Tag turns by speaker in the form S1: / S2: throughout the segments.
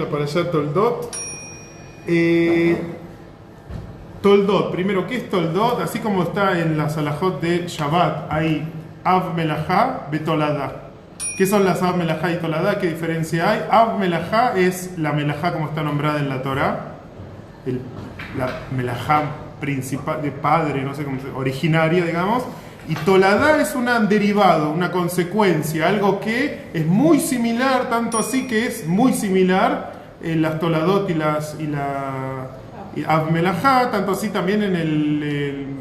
S1: la parashá Toldot. Toldot, primero, ¿qué es Toldot? Así como está en la Salahot de Shabbat, hay Av Melahá Betolada. ¿Qué son las Av Melahá y Tolada? ¿Qué diferencia hay? Av Melahá es la Melahá como está nombrada en la Torah, la Melahá principal, de padre, no sé cómo se dice, originaria, digamos. Y Tolada es un derivado, una consecuencia, algo que es muy similar, tanto así que es muy similar en las Toladot y la Av Melahá, tanto así también en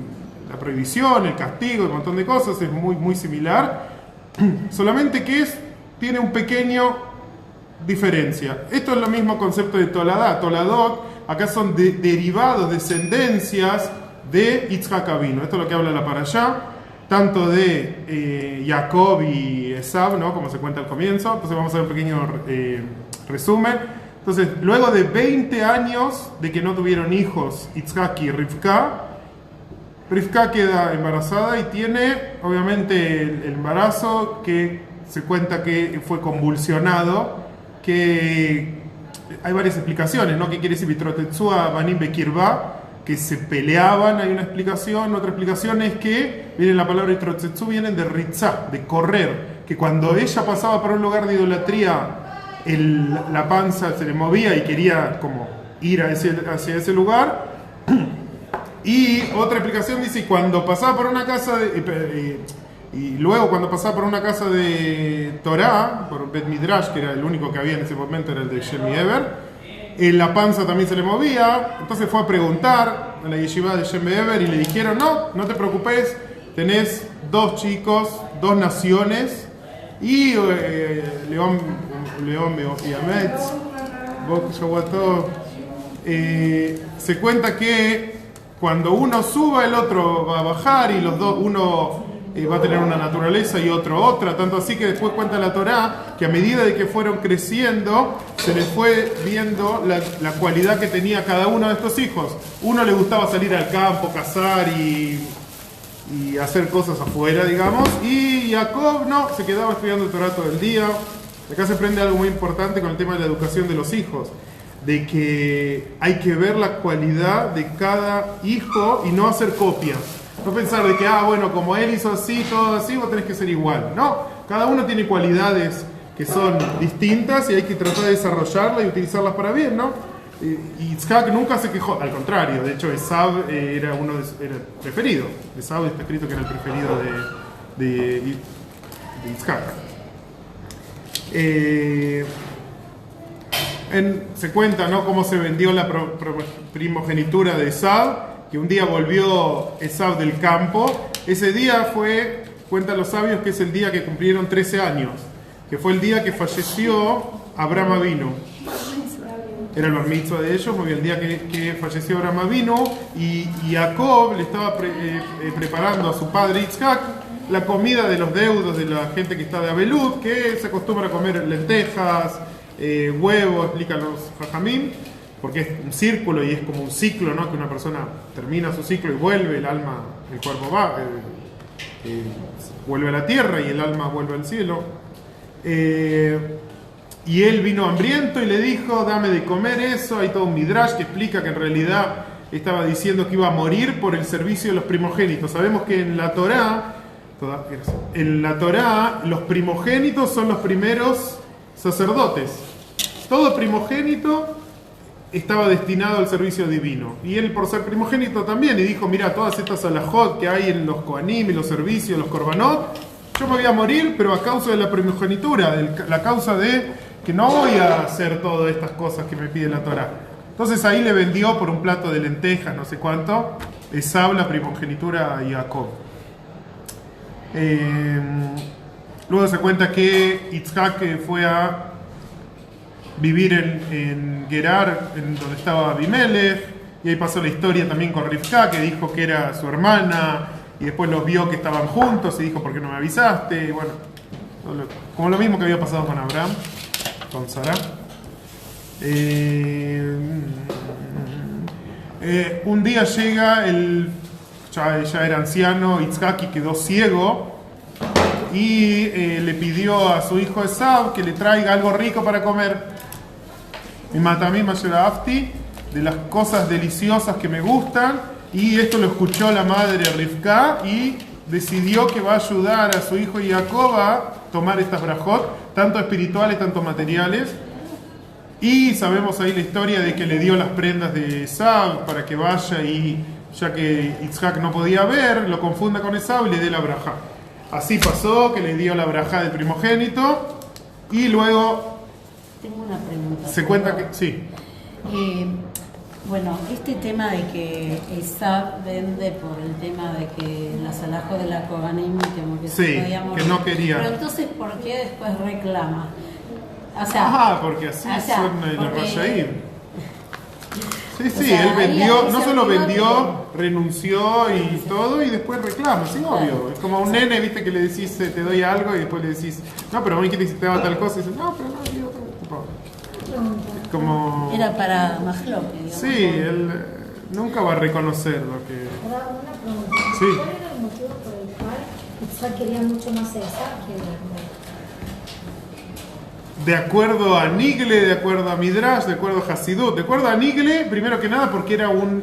S1: la prohibición, el castigo, un montón de cosas, es muy, muy similar. Solamente que tiene un pequeño diferencia. Esto es lo mismo concepto de Toladá. Toladot, acá son derivados, descendencias de Yitzhak Avinu. Esto es lo que habla la parashá, tanto de Jacob y Esav, ¿no? Como se cuenta al comienzo. Entonces vamos a hacer un pequeño resumen. Entonces, luego de 20 años de que no tuvieron hijos Yitzhak y Rivka queda embarazada y tiene, obviamente, el embarazo que se cuenta que fue convulsionado, que hay varias explicaciones, ¿no? ¿Qué quiere decir Bitrotetzua, Banim Bekirba? Que se peleaban, hay una explicación. Otra explicación es que, miren, la palabra Bitrotetzu viene de Ritzá, de correr, que cuando ella pasaba por un lugar de idolatría, la panza se le movía y quería como ir hacia ese lugar. Y otra explicación dice, cuando pasaba por una casa y luego cuando pasaba por una casa de Torah, por Bet Midrash, que era el único que había en ese momento, era el de Shem Eber, la panza también se le movía. Entonces fue a preguntar a la yeshiva de Shem Eber y le dijeron, no te preocupes, tenés 2 chicos, 2 naciones, y León y Ametz, Bok Shawato, se cuenta que cuando uno suba, el otro va a bajar, y los dos, uno va a tener una naturaleza y otro otra, tanto así que después cuenta la Torá que a medida de que fueron creciendo se les fue viendo la cualidad que tenía cada uno de estos hijos. Uno le gustaba salir al campo, cazar y hacer cosas afuera, digamos, y Jacob no, se quedaba estudiando el Torá todo el día. Acá se aprende algo muy importante con el tema de la educación de los hijos, de que hay que ver la cualidad de cada hijo y no hacer copias. No pensar de que, bueno, como él hizo así, todo así, vos tenés que ser igual. No, cada uno tiene cualidades que son distintas y hay que tratar de desarrollarlas y utilizarlas para bien, ¿no? Y Yitzhak nunca se quejó, al contrario, de hecho Esav era el preferido. Esav está escrito que era el preferido de Yitzhak. Se cuenta, ¿no?, cómo se vendió la primogenitura de Esav, que un día volvió Esav del campo. Ese día cuentan los sabios que es el día que cumplieron 13 años, que fue el día que falleció Abraham Avinu. Era el bar mitzvah de ellos, muy bien, el día que falleció Abraham Avinu, y Jacob le estaba preparando a su padre Yitzhak la comida de los deudos de la gente que está de Abelud, que se acostumbra a comer lentejas, huevos, explican los Jajamim, porque es un círculo y es como un ciclo, ¿no? Que una persona termina su ciclo y vuelve, el alma, el cuerpo va, vuelve a la tierra y el alma vuelve al cielo. Y él vino hambriento y le dijo, dame de comer eso. Hay todo un midrash que explica que en realidad estaba diciendo que iba a morir por el servicio de los primogénitos. Sabemos que en la Torá los primogénitos son los primeros sacerdotes. Todo primogénito estaba destinado al servicio divino. Y él, por ser primogénito también, y dijo, mira, todas estas alajot que hay en los kohanim y los servicios, los korbanot, yo me voy a morir, pero a causa de la primogenitura, la causa de que no voy a hacer todas estas cosas que me pide la Torá. Entonces ahí le vendió por un plato de lentejas, no sé cuánto, Esav la primogenitura a Jacob. Luego se cuenta que Yitzhak fue a vivir en Gerar, en donde estaba Abimelech, y ahí pasó la historia también con Rivka, que dijo que era su hermana, y después los vio que estaban juntos y dijo, ¿por qué no me avisaste? Y bueno, como lo mismo que había pasado con Abraham, con Sara. Un día llega ya era anciano, Yitzhak, y quedó ciego, y le pidió a su hijo Esav que le traiga algo rico para comer. Mi matamim asher ahavti, de las cosas deliciosas que me gustan, y esto lo escuchó la madre Rivka y decidió que va a ayudar a su hijo Jacob a tomar estas brajot, tanto espirituales, tanto materiales. Y sabemos ahí la historia de que le dio las prendas de Esab para que vaya y, ya que Yitzhak no podía ver, lo confunda con Esab y le dé la braja. Así pasó, que le dio la braja del primogénito y luego
S2: tengo una pregunta.
S1: Se cuenta que... Sí.
S2: Bueno, este tema de que Esab vende por el tema de que la salajo de la Kohanim, como que
S1: sí,
S2: se podía morir.
S1: Que no quería.
S2: Pero entonces, ¿por qué después reclama? O sea,
S1: ajá, porque así son los Rashaim. Sí,
S2: o
S1: sí,
S2: sea,
S1: él vendió,
S2: ahí
S1: no
S2: se
S1: solo
S2: olvidó
S1: vendió, renunció y todo, y después reclama, sí, obvio. Es como a un nene, viste, que le decís, te doy algo, y después le decís, no, pero a mí que te daba tal cosa, y dices, no, pero no, yo tipo, como...
S2: era para Mahloke, digamos.
S1: Sí, él nunca va a reconocer lo que...
S3: Ahora, una pregunta.
S1: Sí.
S3: ¿Cuál era el motivo por el cual Yitzhak quería mucho más a Esab que a Jacob?
S1: De acuerdo a Nigle, de acuerdo a Midrash, de acuerdo a Hasidut. De acuerdo a Nigle, primero que nada porque era un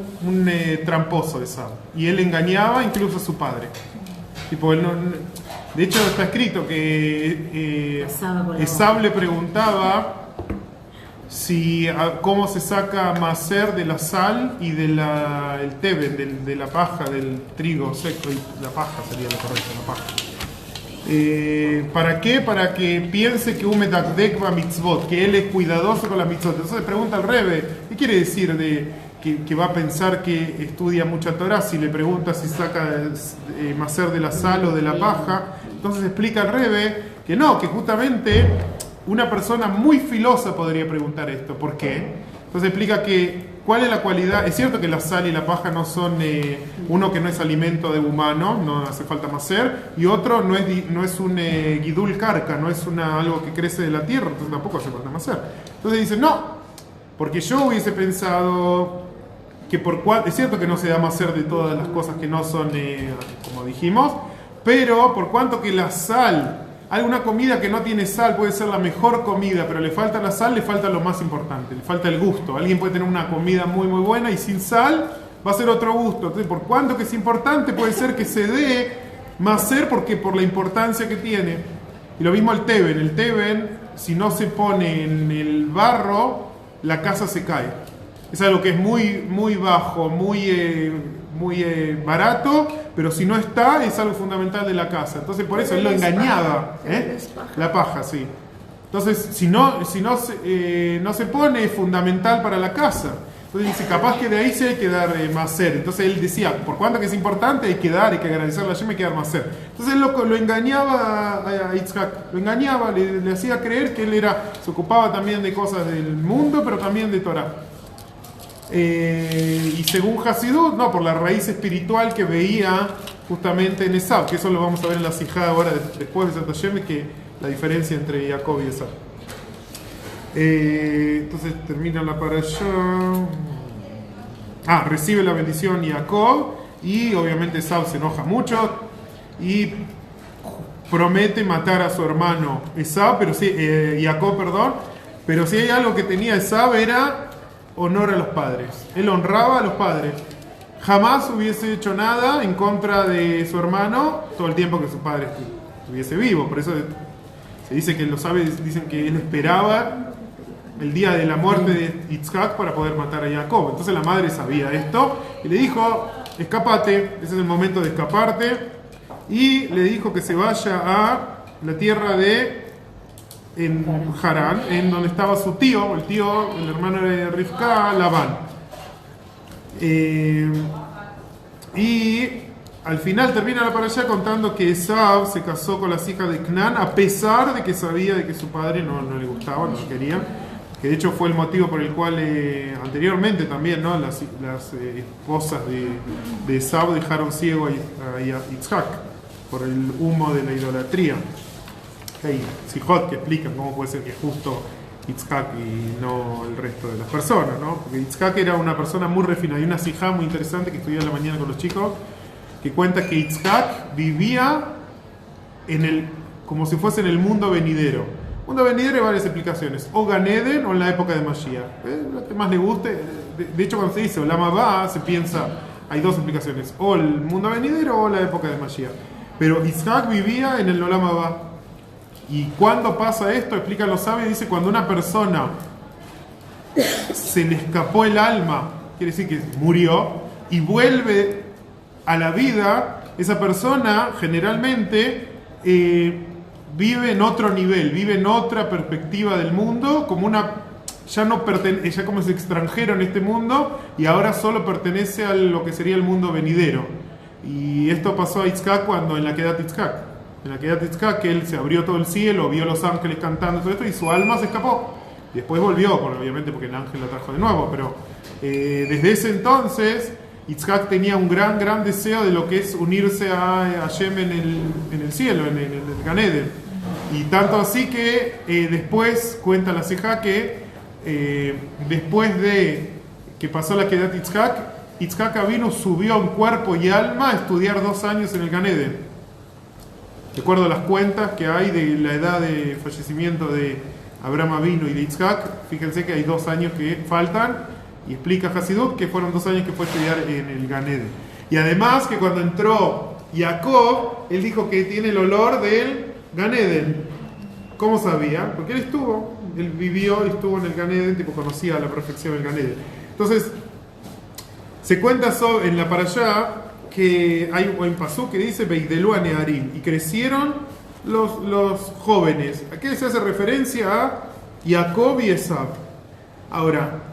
S1: tramposo Esab. Y él engañaba incluso a su padre. Tipo, él de hecho está escrito que Esab le preguntaba cómo se saca maser de la sal y de el teben, de la paja, del trigo seco. La paja sería lo correcto, la paja. ¿Para qué? Para que piense que un medakdek va mitzvot, que él es cuidadoso con las mitzvot. Entonces le pregunta al Rebe, ¿qué quiere decir que va a pensar que estudia mucha Torah si le pregunta si saca maser de la sal o de la paja? Entonces explica al Rebe que no, que justamente una persona muy filosa podría preguntar esto. ¿Por qué? Entonces explica que ¿cuál es la cualidad? Es cierto que la sal y la paja no son, uno que no es alimento de humano, no hace falta macer, y otro no es un guidul carca, no es algo que crece de la tierra, entonces tampoco hace falta macer. Entonces dice, no, porque yo hubiese pensado que es cierto que no se da macer de todas las cosas que no son, como dijimos, pero por cuanto que la sal... Alguna comida que no tiene sal puede ser la mejor comida, pero le falta la sal, le falta lo más importante, le falta el gusto. Alguien puede tener una comida muy muy buena y sin sal va a ser otro gusto. Entonces, por cuanto que es importante, puede ser que se dé macer porque por la importancia que tiene. Y lo mismo el teben. El teben, si no se pone en el barro, la casa se cae. Es algo que es muy muy bajo, muy barato, pero si no está, es algo fundamental de la casa. Entonces por eso él lo engañaba. La paja, sí. Entonces, si no se pone, es fundamental para la casa. Entonces dice, capaz que de ahí sí hay que dar macer. Entonces él decía, por cuanto que es importante, hay que dar, hay que agradecerle a Hashem, hay que dar macer. Entonces él lo engañaba a Yitzhak, lo engañaba, le hacía creer que él se ocupaba también de cosas del mundo, pero también de Torah. Y según Hasidut, no, por la raíz espiritual que veía justamente en Esab, que eso lo vamos a ver en la sijá ahora después de Hashem, que la diferencia entre Jacob y Esab. Entonces termina la parasha. Recibe la bendición Jacob y obviamente Esab se enoja mucho y promete matar a su hermano Esab, Jacob, perdón, pero si hay algo que tenía Esab era honor a los padres. Él honraba a los padres. Jamás hubiese hecho nada en contra de su hermano todo el tiempo que su padre estuviese vivo. Por eso se dice que los sabios dicen que él esperaba el día de la muerte de Yitzhak para poder matar a Jacob. Entonces la madre sabía esto y le dijo, escapate, ese es el momento de escaparte. Y le dijo que se vaya a la tierra en Harán, en donde estaba su tío, el hermano de Rivka, Labán. Y al final termina la parasha contando que Esab se casó con las hijas de Canaán, a pesar de que sabía de que su padre no le gustaba, no lo quería. Que de hecho fue el motivo por el cual anteriormente también, ¿no? las esposas de Esab dejaron ciego a Yitzhak por el humo de la idolatría. Hay sijot que explican cómo puede ser que justo Yitzhak y no el resto de las personas, ¿no? Porque Yitzhak era una persona muy refinada. Hay una sijá muy interesante que estudié en la mañana con los chicos que cuenta que Yitzhak vivía como si fuese en el mundo venidero. Mundo venidero hay varias explicaciones. O Gan Eden o en la época de Mashiach. Lo que más le guste. De hecho, cuando se dice Olam Haba, se piensa, hay dos explicaciones. O el mundo venidero o la época de Mashiach. Pero Isaac vivía en el Olam Haba. Y cuando pasa esto, explican los sabios, dice cuando una persona se le escapó el alma, quiere decir que murió, y vuelve a la vida, esa persona generalmente vive en otro nivel, vive en otra perspectiva del mundo, como ya no pertenece, ya como es extranjero en este mundo, y ahora solo pertenece a lo que sería el mundo venidero. Y esto pasó a Yitzhak cuando en la Kedat Yitzhak. En la Kedat Yitzhak, que él se abrió todo el cielo, vio los ángeles cantando todo esto, y su alma se escapó. Y después volvió, obviamente porque el ángel la trajo de nuevo, pero desde ese entonces Yitzhak tenía un gran deseo de lo que es unirse a Hashem en el cielo, en el Gan Eden. Y tanto así que después cuenta la Sijá que después de que pasó la Kedat Yitzhak Avinu subió en cuerpo y alma a estudiar 2 años en el Gan Eden. De acuerdo a las cuentas que hay de la edad de fallecimiento de Abraham Avinu y de Yitzhak, fíjense que hay 2 años que faltan, y explica Hasidut que fueron 2 años que fue a estudiar en el Gan Eden. Y además que cuando entró Jacob, él dijo que tiene el olor del Gan Eden. ¿Cómo sabía? Porque él vivió y estuvo en el Gan Eden, tipo conocía a la perfección el Gan Eden. Entonces, se cuenta en la Parashá que hay un pasú que dice Veidelu a Nearim, y crecieron los jóvenes. Aquí se hace referencia a Jacob y Esab. Ahora,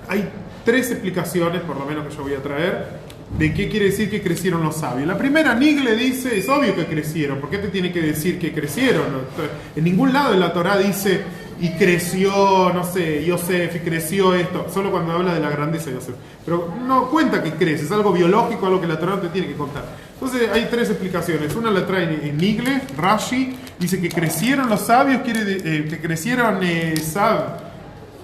S1: hay 3 explicaciones, por lo menos que yo voy a traer, de qué quiere decir que crecieron los sabios. La primera, Nigle dice, es obvio que crecieron. ¿Por qué te tiene que decir que crecieron? En ningún lado de la Torá dice, y creció, no sé, Yosef, y creció esto. Solo cuando habla de la grandeza de Yosef. Pero no cuenta que crece, es algo biológico, algo que la Torá te tiene que contar. Entonces hay 3 explicaciones. Una la trae en Nigle, Rashi, dice que crecieron los sabios, que crecieron Esab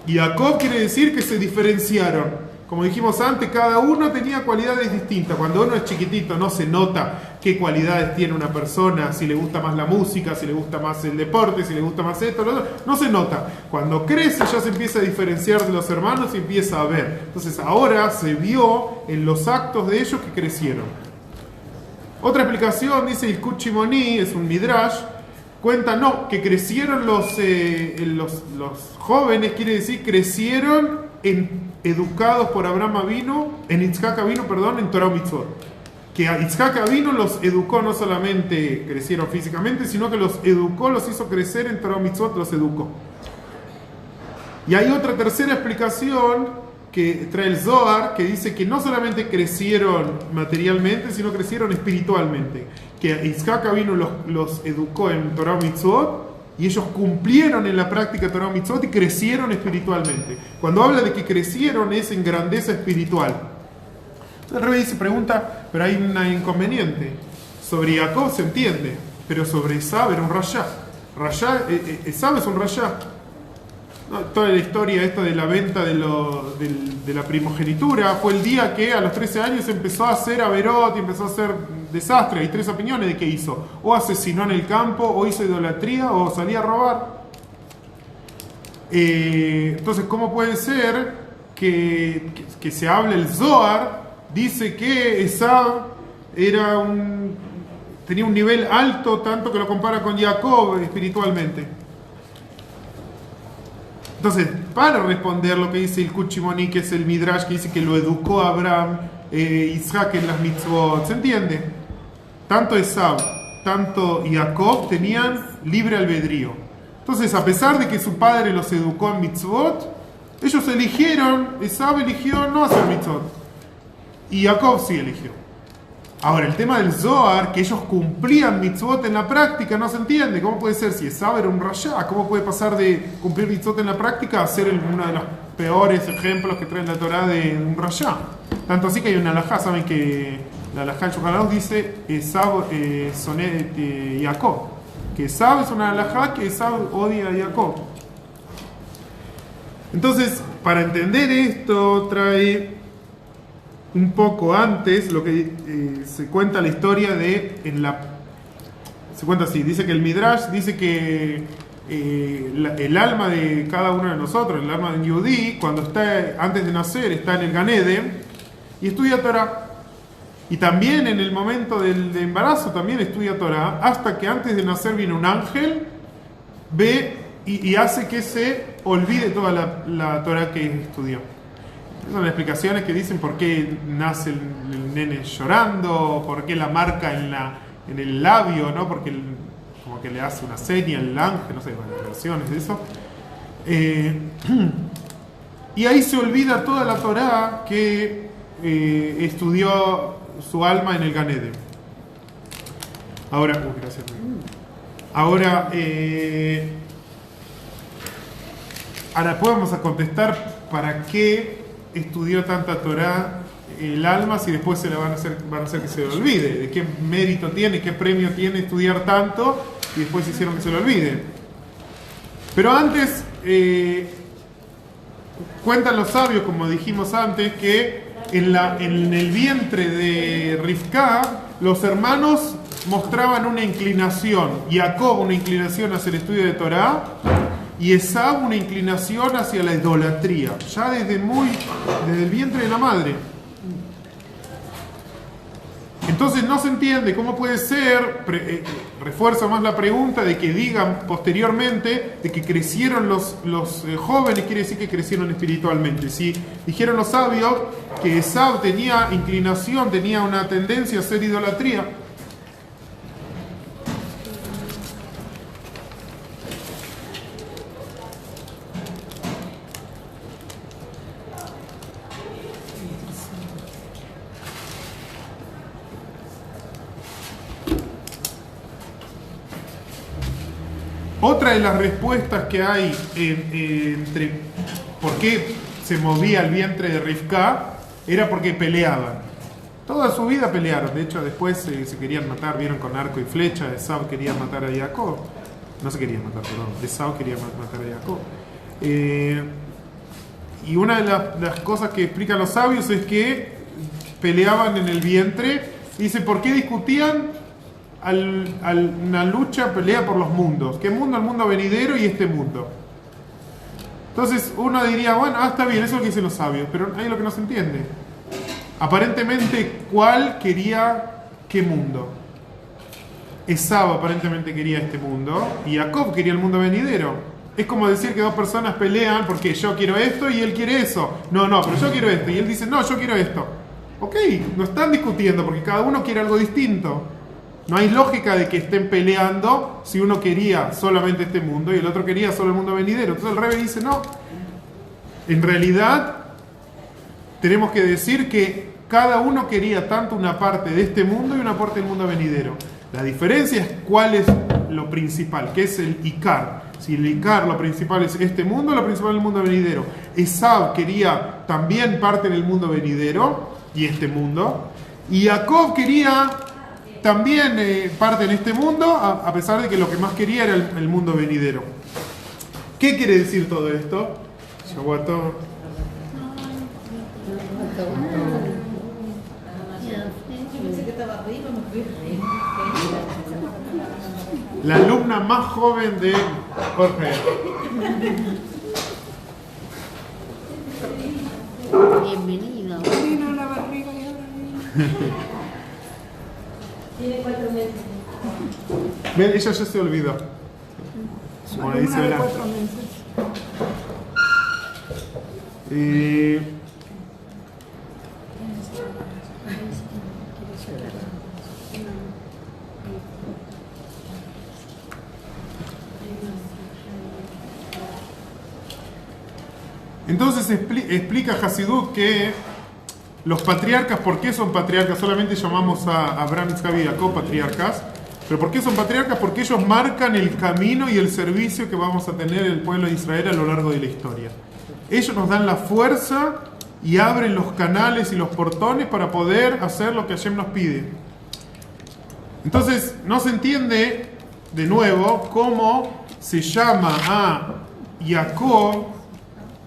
S1: y Jacob, quiere decir que se diferenciaron. Como dijimos antes, cada uno tenía cualidades distintas. Cuando uno es chiquitito no se nota qué cualidades tiene una persona, si le gusta más la música, si le gusta más el deporte, si le gusta más esto, lo otro. No se nota. Cuando crece ya se empieza a diferenciar de los hermanos y empieza a ver. Entonces ahora se vio en los actos de ellos que crecieron. Otra explicación, dice Yilkut Shimoni, es un midrash, cuenta no, que crecieron los jóvenes, quiere decir crecieron educados por Abraham Avinu, en Yitzhak Avinu, perdón, en Torah Mitzvot. Que a Yitzhak Avinu los educó, no solamente crecieron físicamente, sino que los educó, los hizo crecer en Torah Mitzvot, los educó. Y hay otra tercera explicación que trae el Zohar, que dice que no solamente crecieron materialmente, sino crecieron espiritualmente. Que Yitzhak Avinu los educó en Torah Mitzvot, y ellos cumplieron en la práctica Torah Mitzvot y crecieron espiritualmente. Cuando habla de que crecieron es en grandeza espiritual. El Rebbe se pregunta, pero hay un inconveniente. Sobre Jacob se entiende, pero sobre Esab era un Rasha. Esab es un Rasha. No, toda la historia esta de la venta de la primogenitura fue el día que a los 13 años empezó a hacer averot y empezó a hacer desastre. Hay 3 opiniones de qué hizo: o asesinó en el campo, o hizo idolatría, o salía a robar. Entonces, ¿cómo puede ser que se hable el Zohar? Dice que Esab tenía un nivel alto, tanto que lo compara con Jacob espiritualmente. Entonces, para responder lo que dice el Kuchimoni, que es el Midrash, que dice que lo educó Abraham, Isaac en las mitzvot, ¿se entiende? Tanto Esab, tanto Jacob tenían libre albedrío. Entonces, a pesar de que su padre los educó en mitzvot, ellos eligieron, Esab eligió no hacer mitzvot, y Jacob sí eligió. Ahora, el tema del Zohar, que ellos cumplían mitzvot en la práctica, no se entiende. ¿Cómo puede ser? Si Esab era un Rasha, ¿cómo puede pasar de cumplir mitzvot en la práctica a ser uno de los peores ejemplos que trae la Torá de un Rasha? Tanto así que hay una halajá, saben que la halajá del Shulchan Aruch dice Esab soné Jacob, que Esab es una halajá que Esab odia a Jacob. Entonces, para entender esto, trae un poco antes lo que se cuenta la historia se cuenta así, dice que el Midrash dice que el alma de cada uno de nosotros, el alma de un yudí, cuando está antes de nacer, está en el Gan Eden y estudia Torah. Y también en el momento del embarazo también estudia Torah, hasta que antes de nacer viene un ángel, ve y hace que se olvide toda la Torah que estudió. Esas son las explicaciones que dicen por qué nace el nene llorando, por qué la marca en el labio, ¿no? Porque como que le hace una seña el ángel, no sé, varias versiones de eso. Y ahí se olvida toda la Torah que estudió su alma en el Gan Eden. Ahora, gracias. Ahora después vamos a contestar para qué estudió tanta Torah el alma si después se le van a hacer que se le olvide. ¿De qué mérito tiene, qué premio tiene estudiar tanto y después hicieron que se le olvide? Pero antes, cuentan los sabios, como dijimos antes, que en el vientre de Rivka los hermanos mostraban una inclinación, Jacob una inclinación hacia el estudio de Torah y Esaú una inclinación hacia la idolatría, ya desde el vientre de la madre. Entonces no se entiende cómo puede ser, refuerza más la pregunta de que digan posteriormente de que crecieron los jóvenes, quiere decir que crecieron espiritualmente. Si dijeron los sabios que Esaú tenía inclinación, tenía una tendencia a hacer idolatría, otra de las respuestas que hay entre por qué se movía el vientre de Rivka era porque peleaban. Toda su vida pelearon. De hecho, después se querían matar, vieron con arco y flecha. Esaú quería matar a Jacob. No se quería matar, perdón. Esaú quería matar a Jacob. Y una de las cosas que explican los sabios es que peleaban en el vientre. Dice, ¿por qué discutían? Una lucha, pelea por los mundos. ¿Qué mundo? El mundo venidero y este mundo. Entonces uno diría, bueno, está bien, eso es lo que dicen los sabios, pero ahí lo que no se entiende. Aparentemente, ¿cuál quería qué mundo? Esaú aparentemente quería este mundo y Jacob quería el mundo venidero. Es como decir que dos personas pelean porque yo quiero esto y él quiere eso. No, pero yo quiero esto. Y él dice, no, yo quiero esto. Ok, no están discutiendo porque cada uno quiere algo distinto. No hay lógica de que estén peleando si uno quería solamente este mundo y el otro quería solo el mundo venidero. Entonces el Rebbe dice, no. En realidad, tenemos que decir que cada uno quería tanto una parte de este mundo y una parte del mundo venidero. La diferencia es cuál es lo principal, que es el Ikar. Si el Ikar, lo principal es este mundo, lo principal es el mundo venidero. Esaú quería también parte del mundo venidero y este mundo. Y Jacob quería también parte en este mundo, a pesar de que lo que más quería era el mundo venidero. ¿Qué quiere decir todo esto? Shavuot. La alumna más joven de Jorge.
S4: Bienvenido.
S5: Vino la barriga y ahora viene.
S3: Tiene 4 meses.
S1: Ven, ella ya se olvidó. Como le dice
S5: Una de
S1: Belén.
S5: 4 meses.
S1: Entonces explica Hasidut que los patriarcas, ¿por qué son patriarcas? Solamente llamamos a Abraham, Isaac y Jacob patriarcas. ¿Pero por qué son patriarcas? Porque ellos marcan el camino y el servicio que vamos a tener el pueblo de Israel a lo largo de la historia. Ellos nos dan la fuerza y abren los canales y los portones para poder hacer lo que Hashem nos pide. Entonces, no se entiende, de nuevo, cómo se llama a Jacob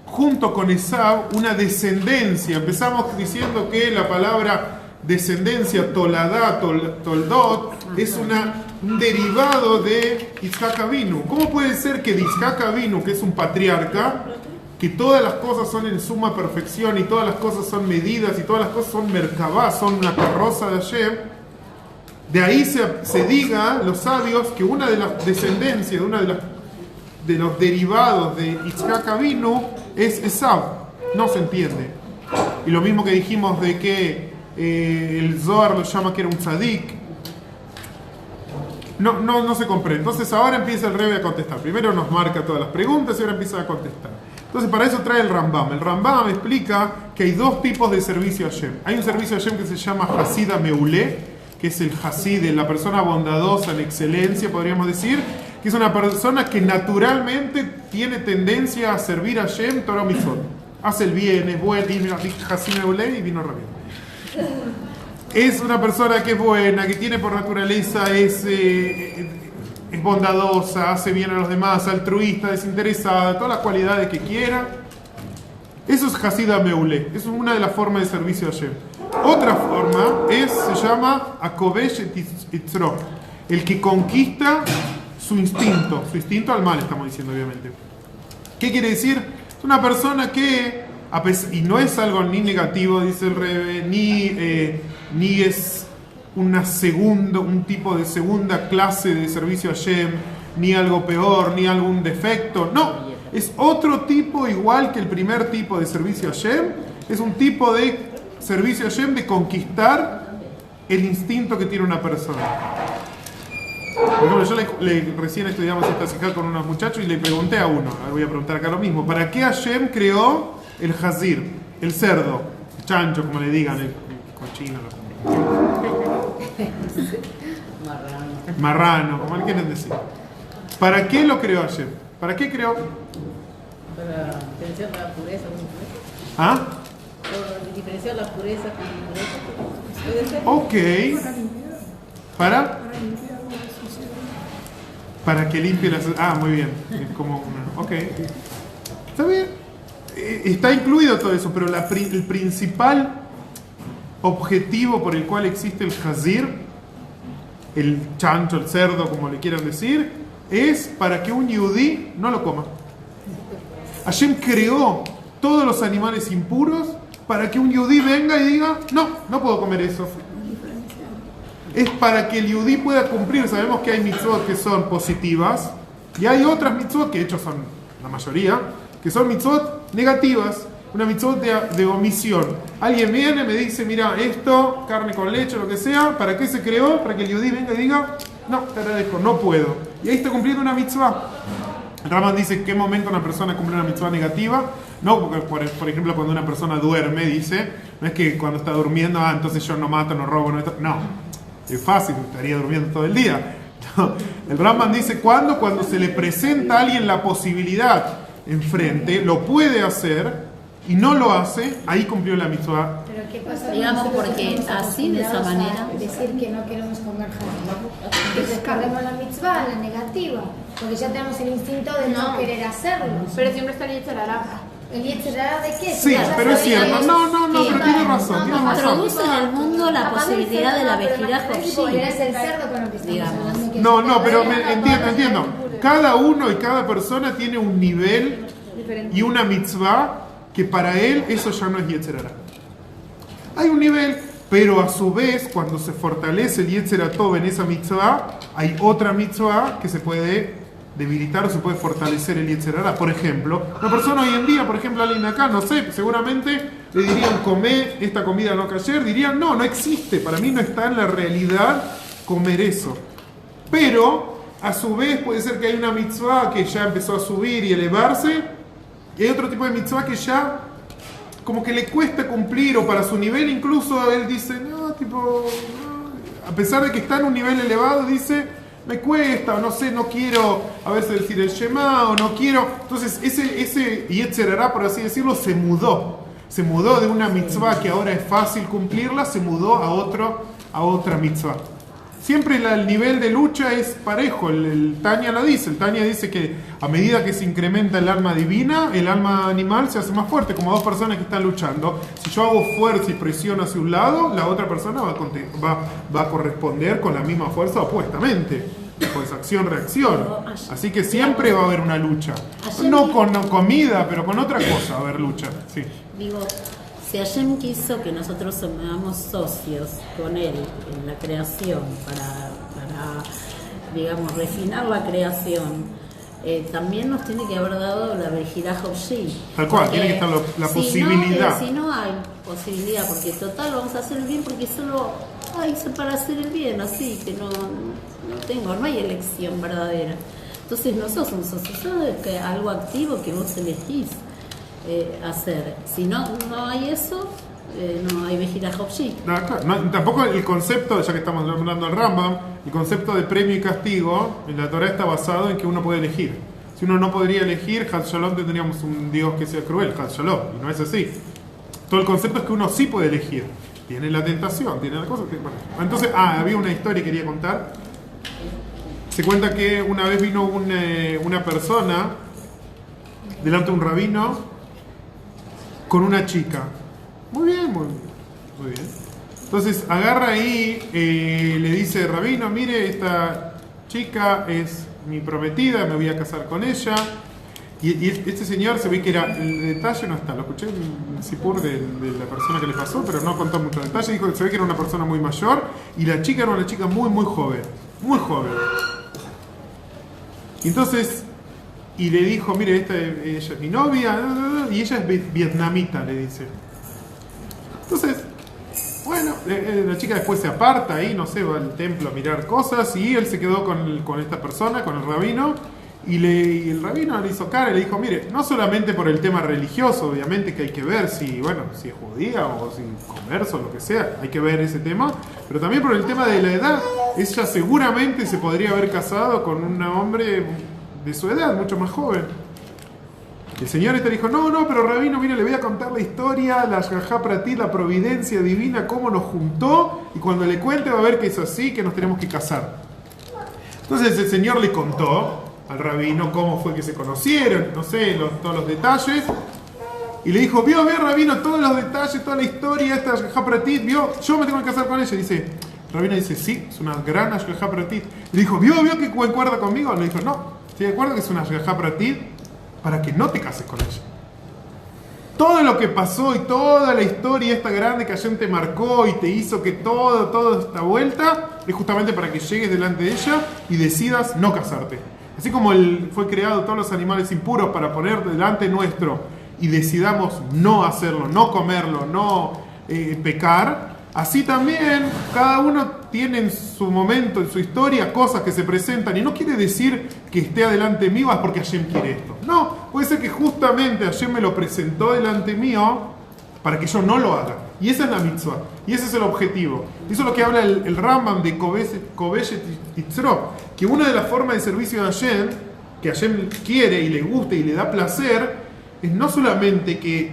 S1: junto con Esaú una descendencia. Empezamos diciendo que la palabra descendencia, toladá, toldot, es una un derivado de Yitzhak Avinu. ¿Cómo puede ser que de Yitzhak Avinu, que es un patriarca, que todas las cosas son en suma perfección y todas las cosas son medidas y todas las cosas son merkabá, son una carroza de Hashem, de ahí se diga, los sabios, que una de las descendencias, una de los derivados de Yitzhak Avinu es Esav? No se entiende. Y lo mismo que dijimos de que el Zohar lo llama que era un tzadik. No se comprende. Entonces ahora empieza el Rebbe a contestar. Primero nos marca todas las preguntas y ahora empieza a contestar. Entonces para eso trae el Rambam. El Rambam explica que hay dos tipos de servicio a Hashem. Hay un servicio a Hashem que se llama Hasida Meulé, que es el Hasid, la persona bondadosa en excelencia, podríamos decir, que es una persona que naturalmente tiene tendencia a servir a Hashem, Torah Mitzvot. Hace el bien, es bueno, Hasid Meulé y vino rápido. Es una persona que es buena, que tiene por naturaleza, es bondadosa, hace bien a los demás, altruista, desinteresada, todas las cualidades que quiera. Eso es Hasida Meulé, eso es una de las formas de servicio a Hashem. Otra forma se llama Akovesh et Yitzro, el que conquista su instinto al mal, estamos diciendo obviamente. ¿Qué quiere decir? Es una persona que, y no es algo ni negativo, dice el Rebbe, ni es un tipo de segunda clase de servicio a Hashem, ni algo peor, ni algún defecto. No, es otro tipo igual que el primer tipo de servicio a Hashem. Es un tipo de servicio a Hashem de conquistar el instinto que tiene una persona. Por ejemplo, yo recién estudiamos esta sijá con unos muchachos y le pregunté a uno, ahora voy a preguntar acá lo mismo, ¿para qué Hashem creó el hazir, el cerdo, el chancho, como le digan, el cochino, marrano, como le quieren decir? ¿Para qué lo creó Hashem? ¿Para qué creó?
S4: Para diferenciar la pureza con impureza.
S1: ¿Ah?
S4: Para diferenciar la pureza con impureza. ¿Puede ser?
S1: Ok. Para que limpie las... Ah, muy bien. Es como una... Ok. Está bien. Está incluido todo eso, pero el principal objetivo por el cual existe el hazir, el chancho, el cerdo, como le quieran decir, es para que un yudí no lo coma. Hashem creó todos los animales impuros para que un yudí venga y diga, no puedo comer eso. Es para que el yudí pueda cumplir. Sabemos que hay mitzvot que son positivas y hay otras mitzvot, que de hecho son la mayoría, que son mitzvot negativas, una mitzvot de omisión. Alguien viene, me dice, mira, esto, carne con leche, lo que sea, ¿para qué se creó? Para que el yudí venga y diga, no, te agradezco, no puedo. Y ahí está cumpliendo una mitzvah. El Rambam dice, ¿en qué momento una persona cumple una mitzvah negativa? No, porque por ejemplo cuando una persona duerme, dice, no es que cuando está durmiendo, entonces yo no mato, no robo, no, es fácil, estaría durmiendo todo el día. No. El Rambam dice, cuando se le presenta a alguien la posibilidad enfrente, lo puede hacer y no lo hace, ahí cumplió la mitzvah.
S3: Pero ¿qué pasa?
S2: Digamos,
S3: Nosotros
S2: porque
S3: estamos
S2: así, de esa
S3: acostumbrados
S2: manera-
S3: a decir que no queremos comer jazmín. Entonces cargamos la mitzvah, la negativa, porque ya tenemos el instinto de no querer hacerlo.
S5: Pero siempre está el Yetzirah.
S3: ¿El Yetzirah de qué?
S1: Sí,
S3: Ya
S1: pero es
S3: sabíamos
S1: cierto. No,
S3: que-
S1: pero tiene razón, tiene razón.
S2: Introduce en el mundo la
S3: Aparte del
S2: posibilidad de la
S3: cerdo, pero
S2: vejirá
S3: no es tipo,
S2: Joshim.
S3: es el cerdo con lo que estamos
S2: Digamos.
S3: hablando, que
S1: No,
S3: se
S1: pero
S3: carga
S1: entiendo. Cada uno y cada persona tiene un nivel y una mitzvah que para él eso ya no es Yetzirah. Hay un nivel, pero a su vez, cuando se fortalece el Yetzirah Tov en esa mitzvah, hay otra mitzvah que se puede debilitar o se puede fortalecer el Yetzirah. Por ejemplo, una persona hoy en día, por ejemplo, alguien acá, no sé, seguramente le dirían, come esta comida no kasher, dirían, no existe, para mí no está en la realidad comer eso. Pero, a su vez, puede ser que hay una mitzvah que ya empezó a subir y elevarse, y hay otro tipo de mitzvah que ya como que le cuesta cumplir, o para su nivel incluso él dice, a pesar de que está en un nivel elevado, dice, me cuesta, o no sé, no quiero a veces decir el Shema, o no quiero. Entonces ese Yetzirah, por así decirlo, se mudó de una mitzvah que ahora es fácil cumplirla, se mudó a otra mitzvah. siempre el nivel de lucha es parejo. El Tanya lo dice. El Tanya dice que a medida que se incrementa el alma divina, el alma animal se hace más fuerte, como dos personas que están luchando. Si yo hago fuerza y presión hacia un lado, la otra persona va a corresponder con la misma fuerza opuestamente. Pues acción-reacción. Así que siempre va a haber una lucha. No con comida, pero con otra cosa va a haber lucha. Sí.
S2: Digo, si Hashem quiso que nosotros seamos socios con Él en la creación para digamos, refinar la creación, también nos tiene que haber dado la Bejirá Hopshi.
S1: Tal cual, tiene que estar la posibilidad.
S2: Si no hay posibilidad, porque total vamos a hacer el bien porque solo hice para hacer el bien, así que no hay elección verdadera. Entonces no sos un socio, sos algo activo que vos elegís hacer. Si no hay eso, no hay Bejirá Hopshi.
S1: Tampoco el concepto, ya que estamos hablando del Rambam, el concepto de premio y castigo en la Torah está basado en que uno puede elegir. Si uno no podría elegir, Had Shalom, tendríamos un Dios que sea cruel, Had Shalom, y no es así. Todo el concepto es que uno sí puede elegir. Tiene la tentación, tiene la cosa. Entonces, había una historia que quería contar. Se cuenta que una vez vino una persona delante de un rabino con una chica. Muy bien. Entonces agarra ahí, le dice, rabino, mire, esta chica es mi prometida, me voy a casar con ella. Y este señor se ve que era, el detalle no está, lo escuché en el Sipur de la persona que le pasó, pero no contó mucho detalle. Dijo que se ve que era una persona muy mayor y la chica era una chica muy joven. Y entonces, y le dijo, mire, ella es mi novia, y ella es vietnamita, le dice. Entonces, bueno, la chica después se aparta ahí, no sé, va al templo a mirar cosas, y él se quedó con esta persona, con el rabino, y el rabino le hizo cara y le dijo, mire, no solamente por el tema religioso, obviamente que hay que ver si es judía o si comercio o lo que sea, hay que ver ese tema, pero también por el tema de la edad. Ella seguramente se podría haber casado con un hombre de su edad, mucho más joven. El señor dijo, no, pero rabino, mire, le voy a contar la historia, la Ashgajá Pratit, la providencia divina, cómo nos juntó, y cuando le cuente va a ver que es así, que nos tenemos que casar. Entonces el señor le contó al rabino cómo fue que se conocieron, no sé, todos los detalles, y le dijo, vio, rabino, todos los detalles, toda la historia, esta Ashgajá Pratit, vio, yo me tengo que casar con ella. Dice, el rabino dice, sí, es una gran Ashgajá Pratit. Le dijo, vio que concuerda conmigo. Le dijo, no, estoy de acuerdo que es una Ashgajá Pratit para que no te cases con ella. Todo lo que pasó y toda la historia esta grande que Hashem te marcó y te hizo que toda esta vuelta es justamente para que llegues delante de ella y decidas no casarte. Así como fue creado todos los animales impuros para poner delante nuestro y decidamos no hacerlo, no comerlo, no pecar, así también cada uno tiene en su momento, en su historia, cosas que se presentan, y no quiere decir que esté adelante mío es porque Hashem quiere esto. No, puede ser que justamente Hashem me lo presentó delante mío para que yo no lo haga. Y esa es la mitzvah, y ese es el objetivo. Eso es lo que habla el Rambam de Kobeshet Yitzro, que una de las formas de servicio de Hashem, que Hashem quiere y le gusta y le da placer, es no solamente que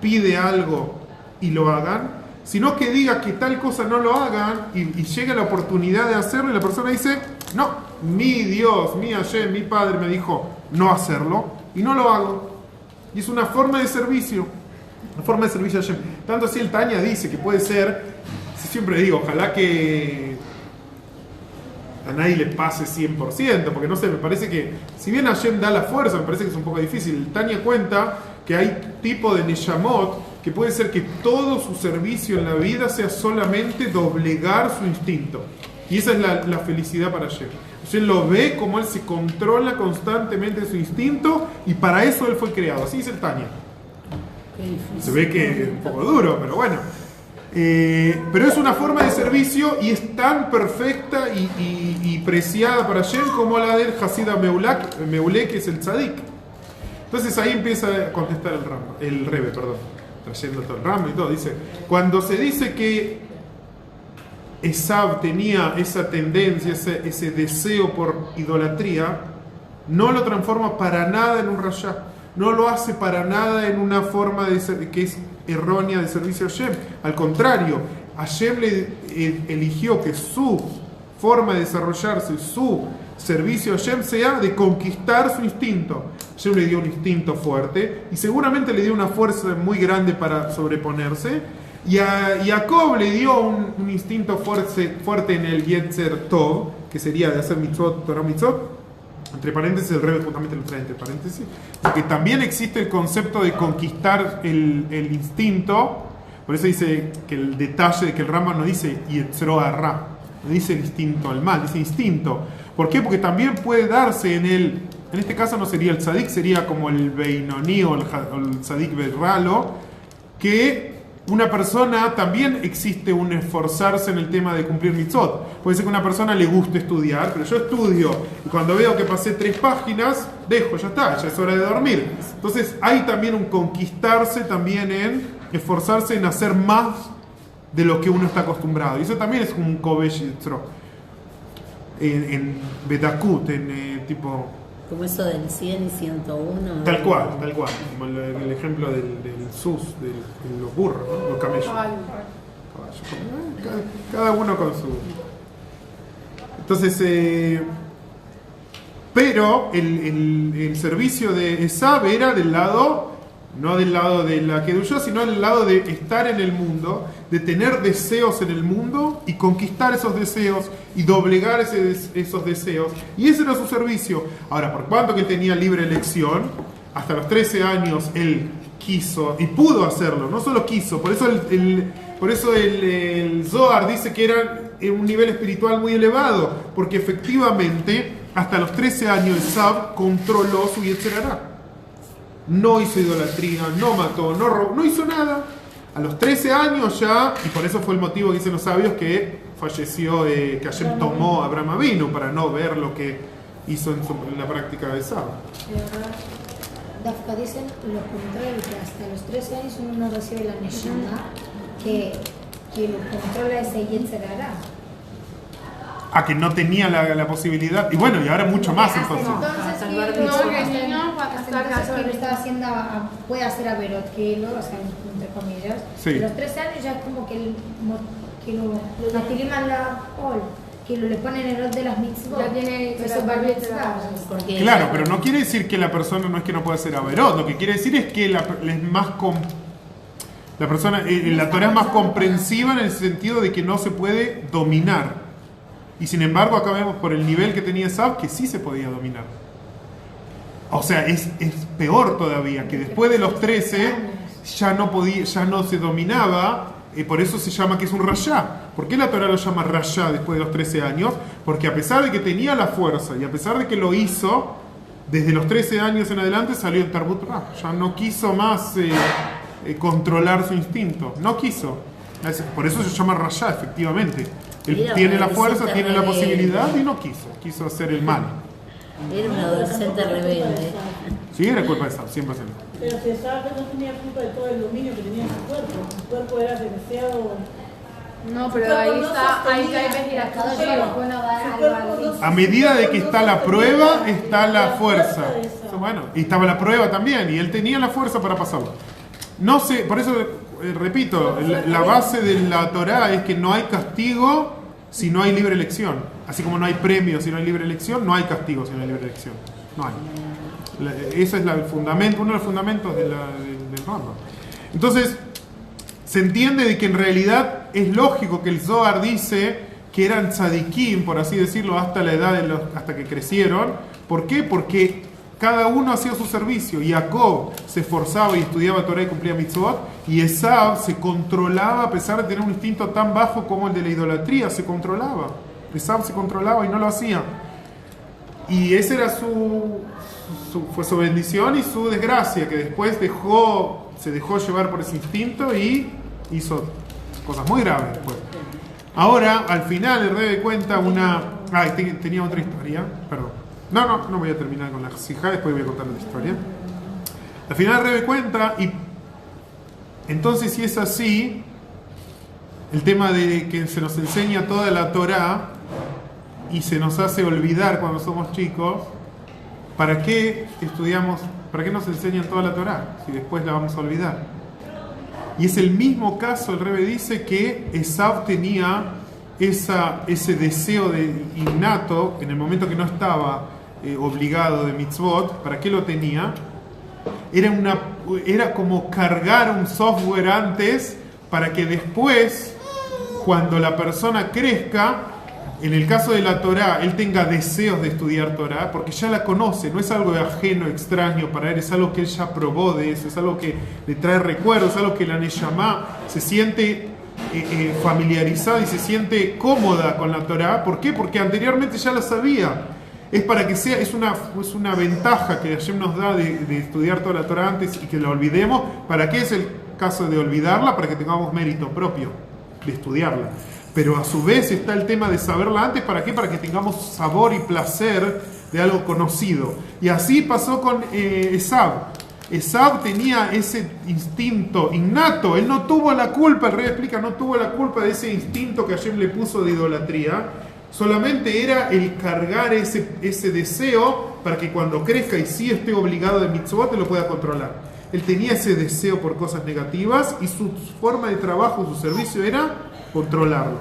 S1: pide algo y lo hagan, sino que diga que tal cosa no lo hagan y llega la oportunidad de hacerlo y la persona dice, no, mi Dios, mi Hashem, mi Padre me dijo no hacerlo y no lo hago. Y es una forma de servicio, una forma de servicio a Hashem. Tanto así el Tanya dice que puede ser, siempre digo, ojalá que a nadie le pase 100%, porque no sé, me parece que, si bien Hashem da la fuerza, me parece que es un poco difícil. El Tanya cuenta que hay tipo de Neshamot que puede ser que todo su servicio en la vida sea solamente doblegar su instinto. Y esa es la felicidad para Hashem. Hashem lo ve como él se controla constantemente su instinto, y para eso él fue creado. Así dice el Tanya. Se ve que es un poco duro, pero bueno. Pero es una forma de servicio y es tan perfecta y preciada para Hashem como la del Hasida Meulé, que es el Tzadik. Entonces ahí empieza a contestar el Rebe, trayendo todo el Rambam y todo. Dice, cuando se dice que Esav tenía esa tendencia, ese deseo por idolatría, no lo transforma para nada en un rayá, no lo hace para nada en una forma que es errónea de servicio a Hashem. Al contrario, Hashem le eligió que su forma de desarrollarse su servicio a Hashem sea de conquistar su instinto. Hashem le dio un instinto fuerte y seguramente le dio una fuerza muy grande para sobreponerse. Y a Jacob le dio un instinto fuerte en el Yetzer Tov, que sería de hacer mitzvot, Torah mitzvot. Entre paréntesis, el Rebbe justamente lo trae entre paréntesis, porque también existe el concepto de conquistar el instinto. Por eso dice que el detalle de que el Rambam no dice Yetzro Arra, no dice el instinto al mal, dice instinto. ¿Por qué? Porque también puede darse en este caso no sería el tzadik, sería como el Beinoní o el tzadik berralo, que una persona también existe un esforzarse en el tema de cumplir mitzvot. Puede ser que a una persona le guste estudiar, pero yo estudio y cuando veo que pasé 3 páginas, dejo, ya está, ya es hora de dormir. Entonces hay también un conquistarse también en esforzarse en hacer más de lo que uno está acostumbrado. Y eso también es un kovesh yitzro. En Bedakut, tipo...
S2: Como eso del 100 y 101.
S1: Tal cual. Como el ejemplo del sus, de los burros, ¿no? Los camellos. Cada uno con su... Entonces, pero el servicio de Esav era del lado, no del lado de la Kedushá, sino del lado de estar en el mundo, de tener deseos en el mundo y conquistar esos deseos y doblegar esos deseos. Y ese era su servicio. Ahora, por cuanto que él tenía libre elección, hasta los 13 años él quiso y pudo hacerlo, no solo quiso, por eso el Zohar dice que era un nivel espiritual muy elevado, porque efectivamente hasta los 13 años Esav controló su Yetzer Hará. No hizo idolatría, no mató, no robó, no hizo nada. A los 13 años ya, y por eso fue el motivo que dicen los sabios que falleció, que Hashem tomó a Abraham Avinu para no ver lo que hizo en la práctica de Esav.
S3: Dafka dicen lo contrario, que hasta los 13 años uno no recibe la Neshama, que lo controla ese Yetzer Hará.
S1: A que no tenía la posibilidad, y bueno, y ahora mucho más entonces.
S3: Entonces que lo está haciendo, puede hacer a Berot, que lo, o sea, entre comillas.
S1: Sí.
S3: A los 13 años ya es como que lo matiliman la Ol, que le ponen el rol de las mitzvot.
S5: Ya tiene
S3: eso va a
S1: Claro, pero no quiere decir que la persona no es que no pueda hacer averot, lo que quiere decir es que es más la persona, la Torah es más comprensiva en el sentido de que no se puede dominar. Y sin embargo acá vemos por el nivel que tenía Esav que sí se podía dominar. O sea, es peor todavía, que después de los 13 ya no se dominaba, por eso se llama que es un rayá. ¿Por qué la Torah lo llama rayá después de los 13 años? Porque a pesar de que tenía la fuerza y a pesar de que lo hizo, desde los 13 años en adelante salió en Tarbut Ra. Ya no quiso más controlar su instinto, no quiso. Por eso se llama rayá, efectivamente. Él tiene la fuerza, tiene la posibilidad y no quiso hacer el mal.
S2: Era un adolescente rebelde.
S1: Sí, era culpa de Esav, 100%.
S6: Pero si Esav no tenía culpa de todo el dominio que tenía en su cuerpo era demasiado...
S5: No, pero ahí está,
S1: a medida de que está la prueba, está la fuerza. Bueno, y estaba la prueba también, y él tenía la fuerza para pasarlo. No sé, por eso repito, la base de la Torá es que no hay castigo si no hay libre elección. Así como no hay premio si no hay libre elección, no hay castigo si no hay libre elección. No hay. Ese es el fundamento, uno de los fundamentos del Rambam. Entonces, se entiende de que en realidad es lógico que el Zohar dice que eran tzadikim, por así decirlo, hasta la edad hasta que crecieron. ¿Por qué? Porque cada uno hacía su servicio. Jacob se esforzaba y estudiaba Torah y cumplía mitzvot, y Esav se controlaba a pesar de tener un instinto tan bajo como el de la idolatría. Se controlaba. Esav se controlaba y no lo hacía. Y esa era fue su bendición y su desgracia, que después se dejó llevar por ese instinto y hizo cosas muy graves después. Ahora, al final, el Rebbe cuenta tenía otra historia, perdón. No voy a terminar con la sijá, después voy a contar la historia. Al final el Rebbe cuenta, y entonces si es así, el tema de que se nos enseña toda la Torá y se nos hace olvidar cuando somos chicos, ¿para qué estudiamos? ¿Para qué nos enseñan toda la Torá si después la vamos a olvidar? Y es el mismo caso, el Rebbe dice, que Esav tenía ese deseo innato en el momento que no estaba obligado de mitzvot. ¿Para qué lo tenía? Era como cargar un software antes para que después, cuando la persona crezca, en el caso de la Torá, él tenga deseos de estudiar Torá, porque ya la conoce, no es algo ajeno, extraño para él, es algo que él ya probó de eso, es algo que le trae recuerdos, es algo que la Neshama se siente familiarizada y se siente cómoda con la Torá. ¿Por qué? Porque anteriormente ya la sabía. Es para que sea, es una ventaja que Hashem nos da de estudiar toda la Torá antes y que la olvidemos. ¿Para qué es el caso de olvidarla? Para que tengamos mérito propio de estudiarla. Pero a su vez está el tema de saberla antes. ¿Para qué? Para que tengamos sabor y placer de algo conocido. Y así pasó con Esav. Esav tenía ese instinto innato. Él no tuvo la culpa, el rey explica, no tuvo la culpa de ese instinto que Hashem le puso de idolatría. Solamente era el cargar ese deseo para que cuando crezca y sí esté obligado de mitzvot te lo pueda controlar. Él tenía ese deseo por cosas negativas y su forma de trabajo, su servicio era controlarlo.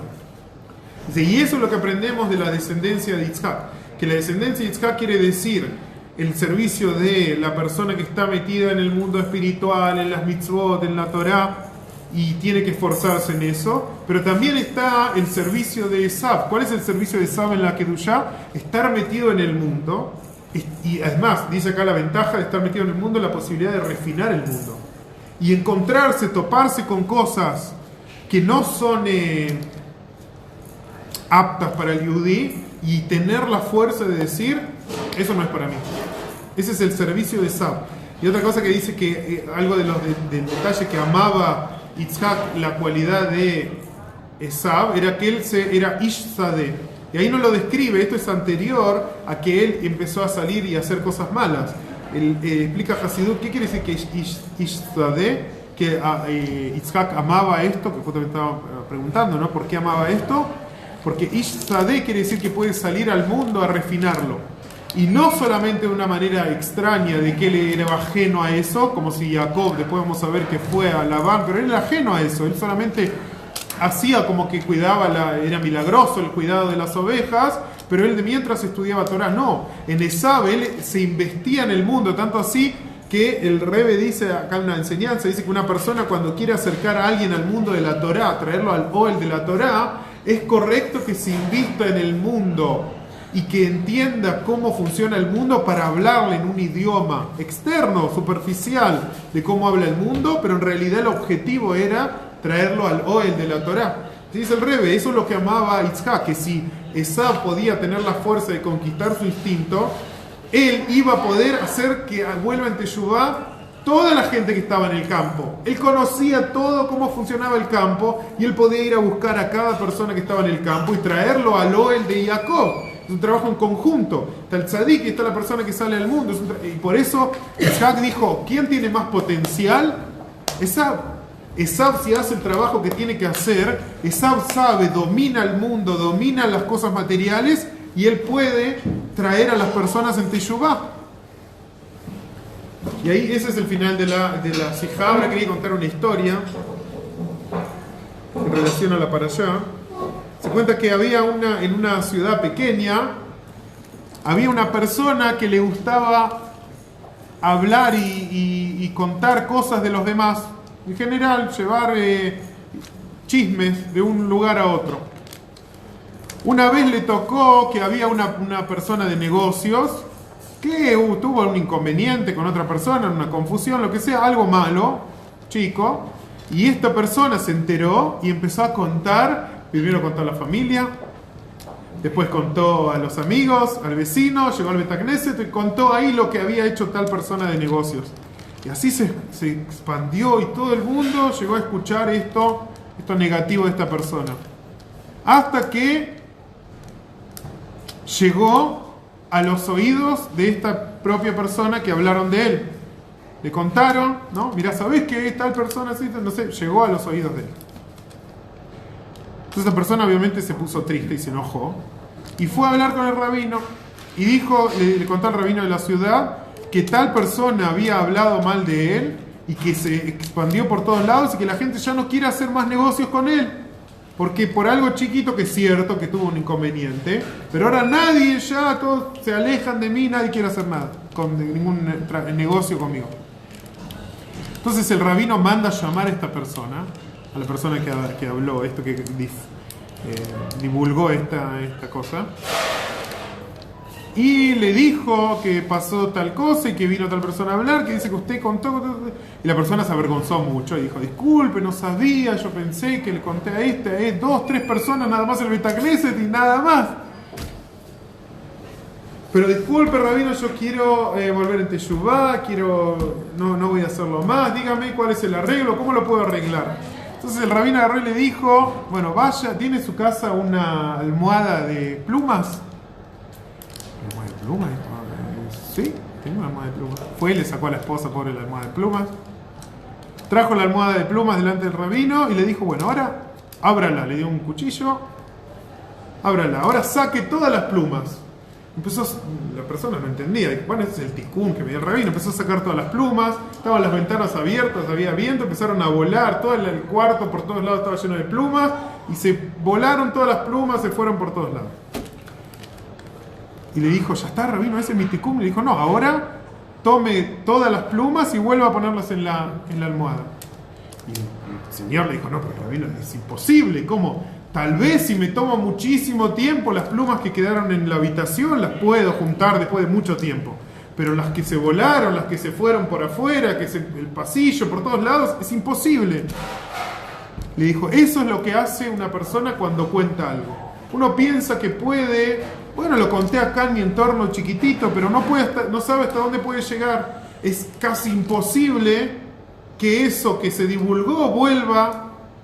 S1: Y eso es lo que aprendemos de la descendencia de Yitzhak. Que la descendencia de Yitzhak quiere decir el servicio de la persona que está metida en el mundo espiritual, en las mitzvot, en la Torá, y tiene que esforzarse en eso. Pero también está el servicio de Esav. ¿Cuál es el servicio de Esav en la Kedushá? Estar metido en el mundo. Y además, dice acá la ventaja de estar metido en el mundo, la posibilidad de refinar el mundo. Y encontrarse, toparse con cosas que no son aptas para el yudí y tener la fuerza de decir, eso no es para mí. Ese es el servicio de Esav. Y otra cosa que dice que algo del detalle que amaba Yitzhak, la cualidad de Esav, era que él era Ish Sadeh. Y ahí no lo describe, esto es anterior a que él empezó a salir y a hacer cosas malas. Él explica a Hasidut, ¿qué quiere decir que Ish Sadeh? Que Yitzhak amaba esto, que justamente estaba preguntando, ¿no? ¿Por qué amaba esto? Porque Ish Sadeh quiere decir que puede salir al mundo a refinarlo. Y no solamente de una manera extraña de que él era ajeno a eso, como si Jacob, después vamos a ver que fue a Labán, pero él era ajeno a eso, él solamente hacía como que cuidaba, era milagroso el cuidado de las ovejas, pero él de mientras estudiaba Torah, no. En Esav él se investía en el mundo, tanto así que el Rebbe dice, acá una enseñanza, dice que una persona cuando quiere acercar a alguien al mundo de la Torah, traerlo al Oel de la Torah, es correcto que se invista en el mundo y que entienda cómo funciona el mundo para hablarle en un idioma externo, superficial, de cómo habla el mundo, pero en realidad el objetivo era traerlo al Oel de la Torá. Dice el Rebbe, eso es lo que amaba a Yitzhak, que si Esav podía tener la fuerza de conquistar su instinto, él iba a poder hacer que vuelva en Teshuvá toda la gente que estaba en el campo. Él conocía todo cómo funcionaba el campo y él podía ir a buscar a cada persona que estaba en el campo y traerlo al Oel de Jacob. Es un trabajo en conjunto. Está el tzadik y está la persona que sale al mundo. Y por eso Yitzhak dijo, ¿quién tiene más potencial? Esav. Esav, si hace el trabajo que tiene que hacer, Esav sabe, domina el mundo, domina las cosas materiales y él puede traer a las personas en Teshuvá. Y ahí ese es el final de la Sijá. Ahora quería contar una historia en relación a la parashá. Se cuenta que en una ciudad pequeña, había una persona que le gustaba hablar y contar cosas de los demás. En general, llevar chismes de un lugar a otro. Una vez le tocó que había una persona de negocios que tuvo un inconveniente con otra persona, una confusión, lo que sea, algo malo, chico, y esta persona se enteró y empezó a contar. Primero contó a la familia, después contó a los amigos, al vecino, llegó al Beit Knesset y contó ahí lo que había hecho tal persona de negocios. Y así se expandió y todo el mundo llegó a escuchar esto negativo de esta persona. Hasta que llegó a los oídos de esta propia persona que hablaron de él. Le contaron, ¿no? Mirá, ¿sabés que tal persona así? No sé, llegó a los oídos de él. Entonces esa persona obviamente se puso triste y se enojó. Y fue a hablar con el rabino. Y dijo, le contó al rabino de la ciudad que tal persona había hablado mal de él y que se expandió por todos lados y que la gente ya no quiere hacer más negocios con él. Porque por algo chiquito, que es cierto que tuvo un inconveniente, pero ahora nadie, ya todos se alejan de mí, nadie quiere hacer nada, con ningún negocio conmigo. Entonces el rabino manda a llamar a esta persona, a la persona que habló esto, que divulgó esta cosa, y le dijo que pasó tal cosa y que vino tal persona a hablar, que dice que usted contó, y la persona se avergonzó mucho y dijo, disculpe, no sabía, yo pensé que le conté a 2, 3 personas nada más en el Betacneset y nada más. Pero disculpe, rabino, yo quiero volver en Teshuvá, no voy a hacerlo más, dígame cuál es el arreglo, cómo lo puedo arreglar. Entonces el rabino agarró y le dijo, bueno, vaya, ¿tiene en su casa una almohada de plumas? ¿Almohada de plumas? Sí, tiene una almohada de plumas. Fue y le sacó a la esposa, pobre, la almohada de plumas. Trajo la almohada de plumas delante del rabino y le dijo, bueno, ahora ábrala. Le dio un cuchillo, ábrala, ahora saque todas las plumas. La persona no entendía, dijo, bueno, ese es el ticún que me dio el rabino. Empezó a sacar todas las plumas, estaban las ventanas abiertas, había viento, empezaron a volar, todo el cuarto por todos lados estaba lleno de plumas, y se volaron todas las plumas, se fueron por todos lados. Y le dijo, ya está, rabino, ese es mi ticún. Le dijo, no, ahora tome todas las plumas y vuelva a ponerlas en la almohada. Y el señor le dijo, no, pero rabino, es imposible, ¿cómo? Tal vez si me tomo muchísimo tiempo, las plumas que quedaron en la habitación las puedo juntar después de mucho tiempo. Pero las que se volaron, las que se fueron por afuera, el pasillo, por todos lados, es imposible. Le dijo, eso es lo que hace una persona cuando cuenta algo. Uno piensa que puede, bueno, lo conté acá en mi entorno chiquitito, pero no sabe hasta dónde puede llegar. Es casi imposible que eso que se divulgó vuelva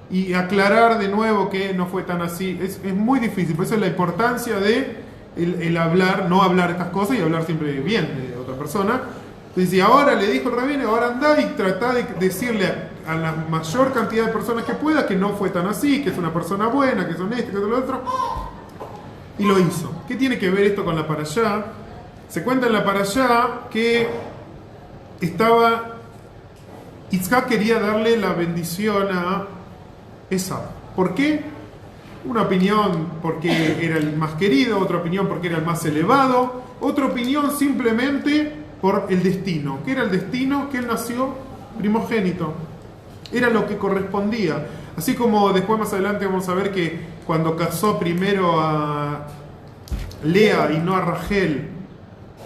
S1: y aclarar de nuevo que no fue tan así. Es muy difícil, por eso es la importancia de el hablar, no hablar estas cosas y hablar siempre bien de otra persona. Entonces, y ahora le dijo el rabino, ahora anda y trata de decirle a la mayor cantidad de personas que pueda que no fue tan así, que es una persona buena, que es honesta, que es lo otro. Y lo hizo. ¿Qué tiene que ver esto con la parashá? Se cuenta en la parashá que Yitzhak quería darle la bendición a Esaú. ¿Por qué? Una opinión porque era el más querido, otra opinión porque era el más elevado, otra opinión simplemente por el destino. ¿Qué era el destino? Que él nació primogénito. Era lo que correspondía. Así como después más adelante vamos a ver que cuando casó primero a Lea y no a Rachel,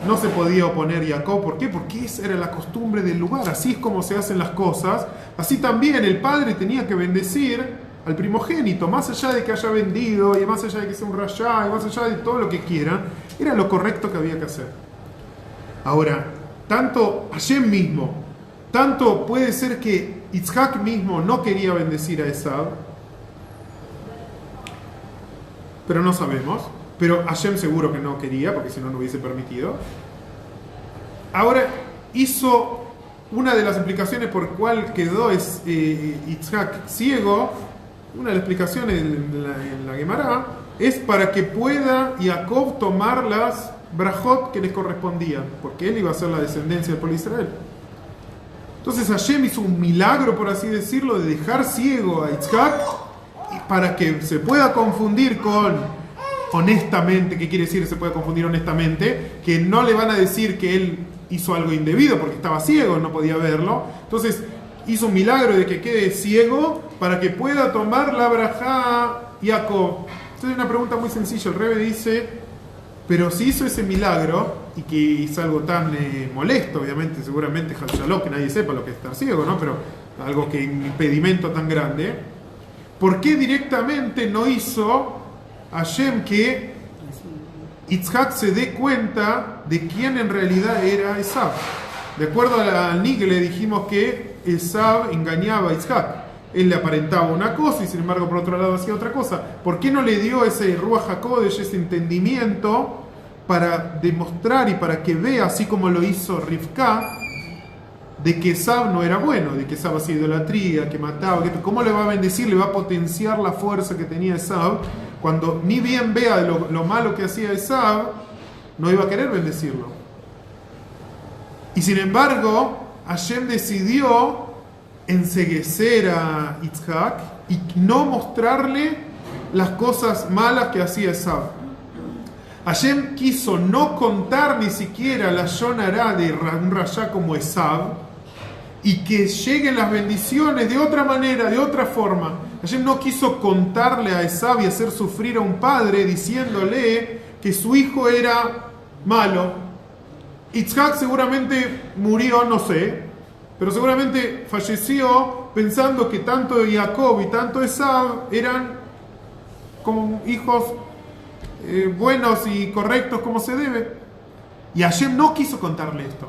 S1: no se podía oponer Jacob. ¿Por qué? Porque esa era la costumbre del lugar. Así es como se hacen las cosas. Así también el padre tenía que bendecir al primogénito, más allá de que haya vendido, y más allá de que sea un rayá, y más allá de todo lo que quieran, era lo correcto que había que hacer. Ahora, tanto Hashem mismo, tanto puede ser que Yitzhak mismo no quería bendecir a Esaú, pero no sabemos. Pero Hashem seguro que no quería, porque si no, no hubiese permitido. Ahora hizo una de las explicaciones por cuál quedó Yitzhak ciego. Una de las explicaciones en la Gemara es para que pueda Jacob tomar las brajot que les correspondían, porque él iba a ser la descendencia del pueblo de Israel. Entonces Hashem hizo un milagro, por así decirlo, de dejar ciego a Yitzhak para que se pueda confundir con honestamente. ¿Qué quiere decir se puede confundir honestamente? Que no le van a decir que él hizo algo indebido porque estaba ciego, no podía verlo. Entonces hizo un milagro de que quede ciego para que pueda tomar la brajá Jacob. Entonces hay una pregunta muy sencilla. El Rebbe dice, pero si hizo ese milagro y que es algo tan molesto, obviamente, seguramente Halshaló, que nadie sepa lo que es estar ciego, ¿no? Pero algo que un impedimento tan grande, ¿por qué directamente no hizo Hashem que Yitzhak se dé cuenta de quién en realidad era Esaú? De acuerdo al Nigle dijimos que Esaú engañaba a Yitzhak. Él le aparentaba una cosa y sin embargo por otro lado hacía otra cosa. ¿Por qué no le dio ese Ruach HaKodesh, ese entendimiento para demostrar y para que vea, así como lo hizo Rivka, de que Esaú no era bueno, de que Esaú hacía idolatría, que mataba? ¿Cómo le va a bendecir? Le va a potenciar la fuerza que tenía Esaú. Cuando ni bien vea lo malo que hacía Esaú, no iba a querer bendecirlo. Y sin embargo, Hashem decidió enceguecer a Yitzhak y no mostrarle las cosas malas que hacía Esav. Hashem quiso no contar ni siquiera la Yonará de un rayá como Esav y que lleguen las bendiciones de otra manera, de otra forma. Hashem no quiso contarle a Esav y hacer sufrir a un padre diciéndole que su hijo era malo. Yitzhak seguramente murió, no sé, pero seguramente falleció pensando que tanto Jacob y tanto Esav eran como hijos buenos y correctos como se debe. Y Hashem no quiso contarle esto.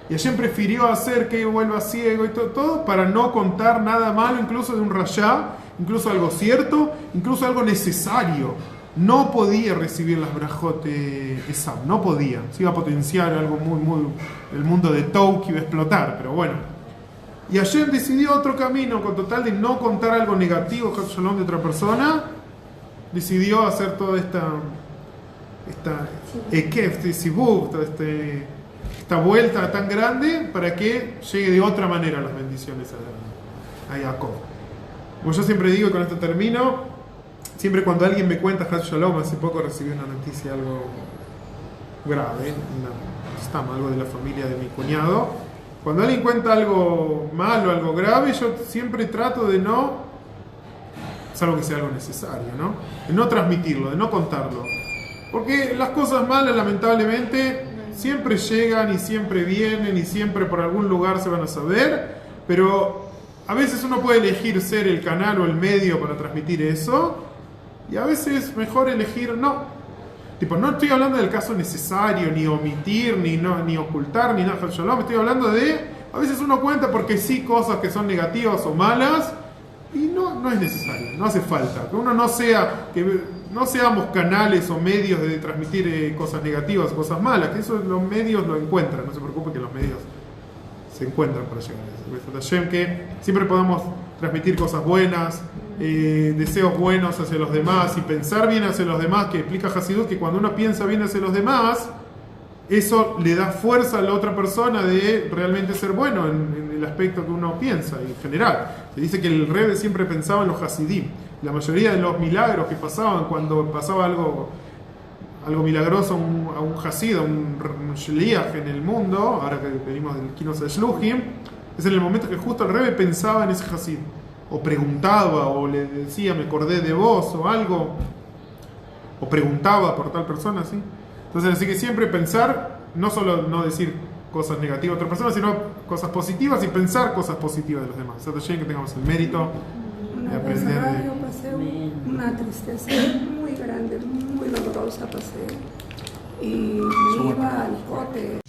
S1: Y Hashem prefirió hacer que vuelva ciego y todo para no contar nada malo, incluso de un rayá, incluso algo cierto, incluso algo necesario. No podía recibir las brajot Esav, no podía. Se iba a potenciar algo muy el mundo de Tou que iba a explotar, pero bueno. Y Hashem decidió otro camino, con total de no contar algo negativo, Shalom, de otra persona. Decidió hacer toda esta sibub, toda esta vuelta tan grande para que llegue de otra manera las bendiciones a Jacob. Como yo siempre digo, y con esto termino, siempre cuando alguien me cuenta Haz Shalom, hace poco recibí una noticia algo grave, algo de la familia de mi cuñado. Cuando alguien cuenta algo malo, algo grave, yo siempre trato de no, salvo que sea algo necesario, ¿no? De no transmitirlo, de no contarlo. Porque las cosas malas, lamentablemente, siempre llegan y siempre vienen y siempre por algún lugar se van a saber, pero a veces uno puede elegir ser el canal o el medio para transmitir eso, y a veces mejor elegir no. Tipo, no estoy hablando del caso necesario, ni omitir, ni ocultar, ni nada. Shalom, estoy hablando de, a veces uno cuenta porque sí cosas que son negativas o malas, y no es necesario, no hace falta. Que uno no seamos canales o medios de transmitir cosas negativas o cosas malas, que eso los medios lo encuentran, no se preocupe que los medios se encuentran para llegar a eso. Que siempre podamos transmitir cosas buenas, deseos buenos hacia los demás y pensar bien hacia los demás, que explica Hasidut que cuando uno piensa bien hacia los demás, eso le da fuerza a la otra persona de realmente ser bueno en el aspecto que uno piensa en general. Se dice que el Rebbe siempre pensaba en los Hasidim. La mayoría de los milagros que pasaban cuando pasaba algo milagroso a un Hasid, a un Shliach en el mundo, ahora que venimos del Kinos de Shluchim, es en el momento que justo el Rebbe pensaba en ese Hasid, o preguntaba, o le decía, me acordé de vos, o algo, o preguntaba por tal persona, ¿sí? Entonces, así que siempre pensar, no solo no decir cosas negativas a otra persona, sino cosas positivas y pensar cosas positivas de los demás. Que tengamos el mérito de aprender de...
S7: Yo pasé una tristeza muy grande, muy dolorosa pasé. Y me iba al cote.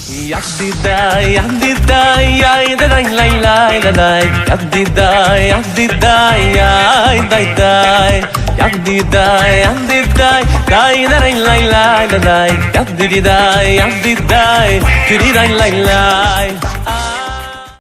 S8: Yahdidai, yahdidai, yahdidai, yahdidai, yahdidai, yahdidai, yahdidai, yahdidai, yahdidai, yahdidai, yahdidai, yahdidai, yahdidai, yahdidai, yahdidai,